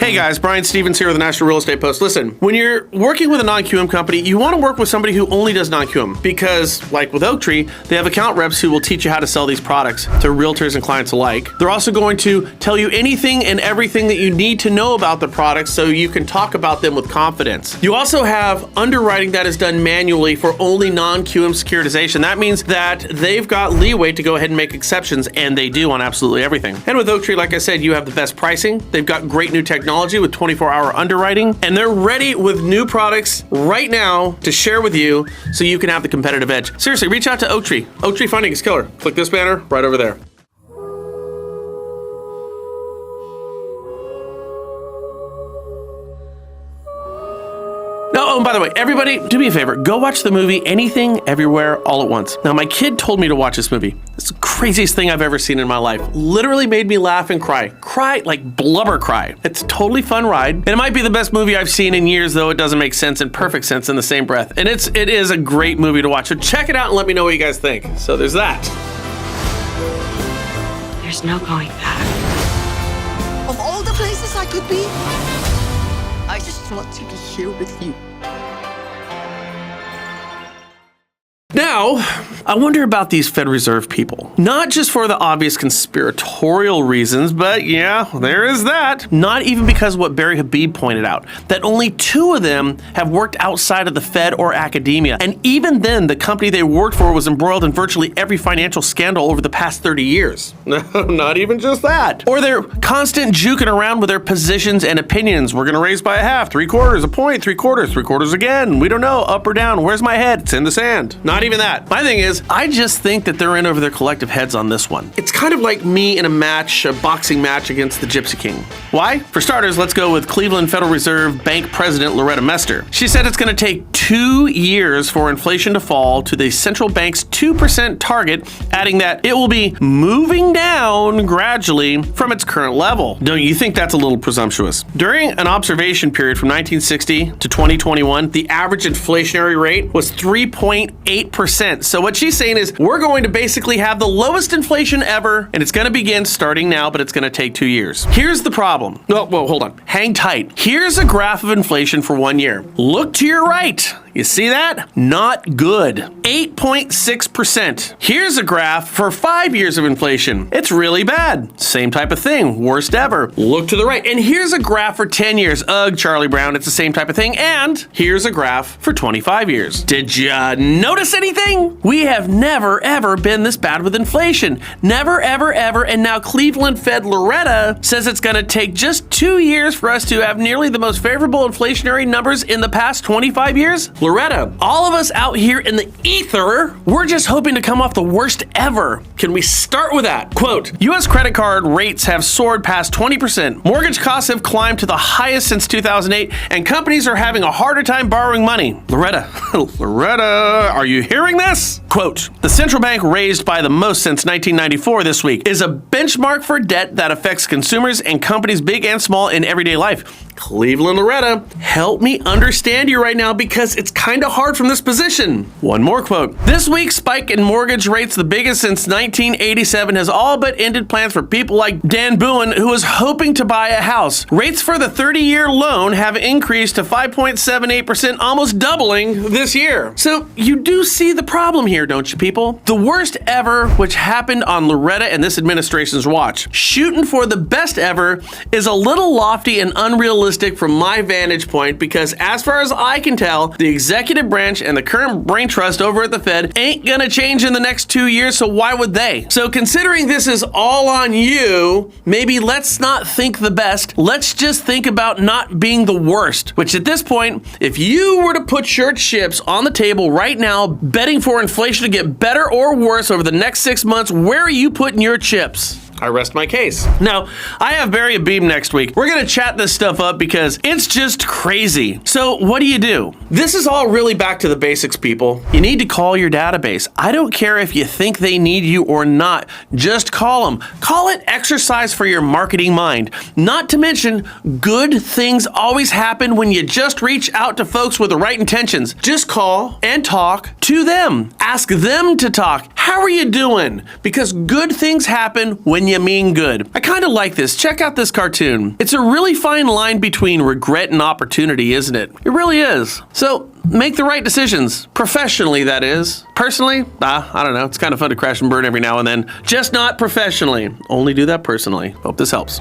Hey guys, Brian Stevens here with the National Real Estate Post. Listen, when you're working with a non-QM company, you want to work with somebody who only does non-QM because, like with Oaktree, they have account reps who will teach you how to sell these products to realtors and clients alike. They're also going to tell you anything and everything that you need to know about the products so you can talk about them with confidence. You also have underwriting that is done manually for only non-QM securitization. That means that they've got leeway to go ahead and make exceptions, and they do on absolutely everything. And with Oaktree, like I said, you have the best pricing. They've got great new technology with 24-hour underwriting, and they're ready with new products right now to share with you so you can have the competitive edge. Seriously, reach out to Oaktree. Oaktree funding is killer. Click this banner right over there. Oh, and by the way, everybody, do me a favor. Go watch the movie Anything, Everywhere, All at Once. Now, my kid told me to watch this movie. It's the craziest thing I've ever seen in my life. Literally made me laugh and cry. Cry, like blubber cry. It's a totally fun ride. And it might be the best movie I've seen in years, though it doesn't make sense and perfect sense in the same breath. And it is a great movie to watch. So check it out and let me know what you guys think. So there's that. There's no going back. Of all the places I could be, I just want to be here with you. Now, I wonder about these Fed Reserve people. Not just for the obvious conspiratorial reasons, but yeah, there is that. Not even because what Barry Habib pointed out, that only 2 of them have worked outside of the Fed or academia. And even then, the company they worked for was embroiled in virtually every financial scandal over the past 30 years. No, not even just that. Or they're constant juking around with their positions and opinions. We're gonna raise by a half, 3/4, a point, 3/4, 3/4 again. We don't know, up or down. Where's my head? It's in the sand. Not even that. My thing is, I just think that they're in over their collective heads on this one. It's kind of like me in a boxing match against the Gypsy King. Why? For starters, let's go with Cleveland Federal Reserve Bank President Loretta Mester. She said it's going to take 2 years for inflation to fall to the central bank's 2% target, adding that it will be moving down gradually from its current level. Don't you think that's a little presumptuous? During an observation period from 1960 to 2021, the average inflationary rate was 3.8%. So what she's saying is we're going to basically have the lowest inflation ever, and it's going to begin starting now, but it's going to take 2 years. Here's the problem. Well, hold on. Hang tight. Here's a graph of inflation for 1 year. Look to your right. You see that? Not good. 8.6%. Here's a graph for 5 years of inflation. It's really bad. Same type of thing. Worst ever. Look to the right. And here's a graph for 10 years. Ugh, Charlie Brown, it's the same type of thing. And here's a graph for 25 years. Did ya notice anything? We have never, ever been this bad with inflation. Never, ever, ever. And now Cleveland Fed Loretta says it's going to take just 2 years for us to have nearly the most favorable inflationary numbers in the past 25 years. Loretta, all of us out here in the ether, we're just hoping to come off the worst ever. Can we start with that? Quote, U.S. credit card rates have soared past 20%. Mortgage costs have climbed to the highest since 2008, and companies are having a harder time borrowing money. Loretta, are you hearing this? Quote, the central bank raised by the most since 1994 this week is a benchmark for debt that affects consumers and companies big and small in everyday life. Cleveland Loretta, help me understand you right now because it's kind of hard from this position. One more quote. This week's spike in mortgage rates, the biggest since 1987, has all but ended plans for people like Dan Bowen, who was hoping to buy a house. Rates for the 30-year loan have increased to 5.78%, almost doubling this year. So you do see the problem here, don't you, people? The worst ever, which happened on Loretta and this administration's watch. Shooting for the best ever is a little lofty and unrealistic from my vantage point because as far as I can tell, the executive branch and the current brain trust over at the Fed ain't gonna change in the next 2 years, so why would they? So considering this is all on you, maybe let's not think the best, let's just think about not being the worst, which at this point, if you were to put your chips on the table right now, betting for inflation to get better or worse over the next 6 months, where are you putting your chips? I rest my case. Now, I have Barry Habib next week. We're gonna chat this stuff up because it's just crazy. So what do? This is all really back to the basics, people. You need to call your database. I don't care if you think they need you or not. Just call them. Call it exercise for your marketing mind. Not to mention, good things always happen when you just reach out to folks with the right intentions. Just call and talk to them. Ask them to talk. How are you doing? Because good things happen when you mean good. I kind of like this. Check out this cartoon. It's a really fine line between regret and opportunity, isn't it? It really is. So make the right decisions. Professionally, that is. Personally, I don't know. It's kind of fun to crash and burn every now and then. Just not professionally. Only do that personally. Hope this helps.